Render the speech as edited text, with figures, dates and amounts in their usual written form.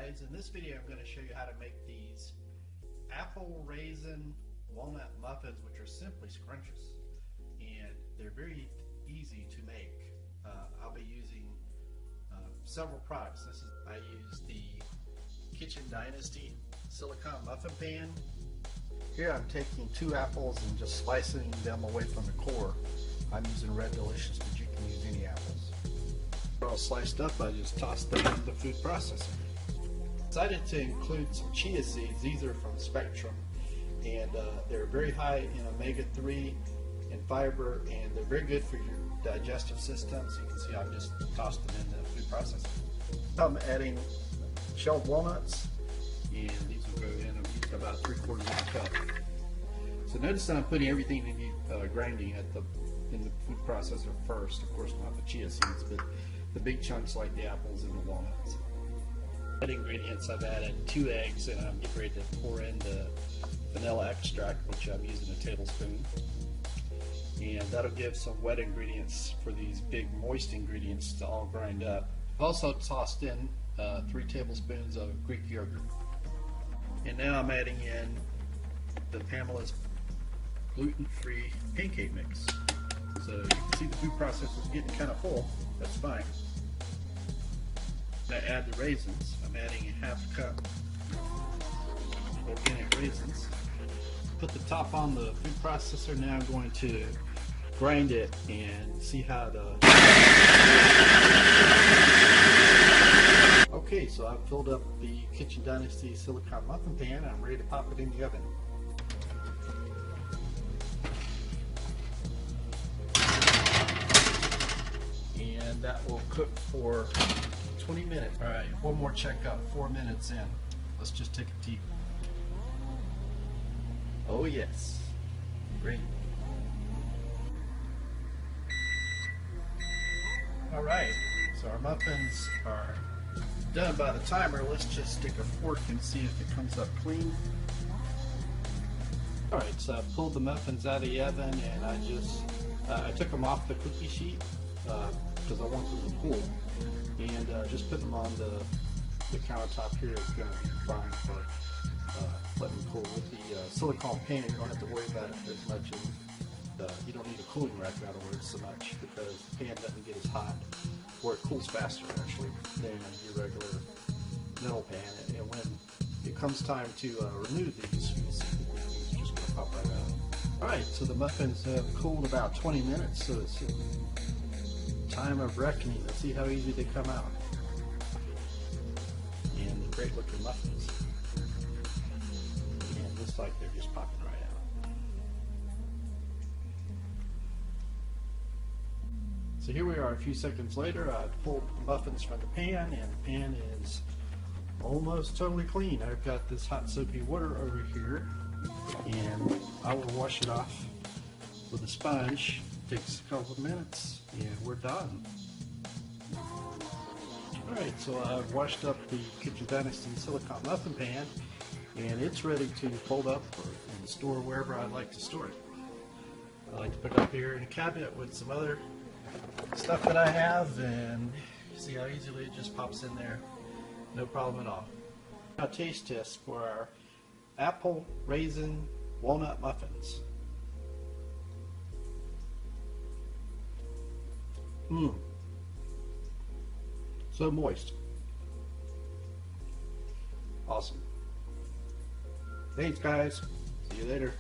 guys, in this video I'm going to show you how to make these apple raisin walnut muffins, which are simply scrumptious, and they're very easy to make. I'll be using several products. I use the Kitchen Dynasty silicone muffin pan. Here I'm taking 2 apples and just slicing them away from the core. I'm using Red Delicious, but you can use any apples. They're all sliced up. I just tossed them in the food processor. Decided to include some chia seeds. These are from Spectrum, and they're very high in omega-3 and fiber, and they're very good for your digestive system. So you can see I've just tossed them in the food processor. I'm adding shelled walnuts, and these will go in. I'm using about 3/4 of a cup. So notice that I'm putting everything in grinding in the food processor first. Of course, not the chia seeds, but the big chunks like the apples and the walnuts. Ingredients, I've added 2 eggs, and I'm getting ready to pour in the vanilla extract, which I'm using a tablespoon, and that'll give some wet ingredients for these big moist ingredients to all grind up. I've also tossed in 3 tablespoons of Greek yogurt, and now I'm adding in the Pamela's gluten-free pancake mix. So you can see the food processor is getting kind of full. That's fine. I add the raisins. I'm adding a 1/2 cup organic raisins. Put the top on the food processor. Now I'm going to grind it and see how the... Okay, so I've filled up the Kitchen Dynasty silicone muffin pan. I'm ready to pop it in the oven. And that will cook for 20 minutes. All right, one more checkup, 4 minutes in. Let's just take a peek. Oh yes, great. All right, so our muffins are done by the timer. Let's just stick a fork and see if it comes up clean. All right, so I pulled the muffins out of the oven, and I took them off the cookie sheet because I want them to cool. And just putting them on the countertop here is going to be fine for letting them cool. With the silicone pan, you don't have to worry about it as much as you don't need a cooling rack, in other words, so much, because the pan doesn't get as hot, or it cools faster actually than your regular metal pan. And when it comes time to remove these, you'll see it's just going to pop right out. Alright, so the muffins have cooled about 20 minutes, so it's time of reckoning. Let's see how easy they come out. And the great looking muffins. And looks like they're just popping right out. So here we are a few seconds later. I pulled the muffins from the pan, and the pan is almost totally clean. I've got this hot soapy water over here, and I will wash it off with a sponge. Takes a couple of minutes, and we're done. Alright, so I've washed up the Kitchen Dynasty silicone muffin pan, and it's ready to fold up and store wherever I'd like to store it. I like to put it up here in a cabinet with some other stuff that I have, and see how easily it just pops in there. No problem at all. Now, taste test for our apple raisin walnut muffins. So moist. Awesome. Thanks, guys. See you later.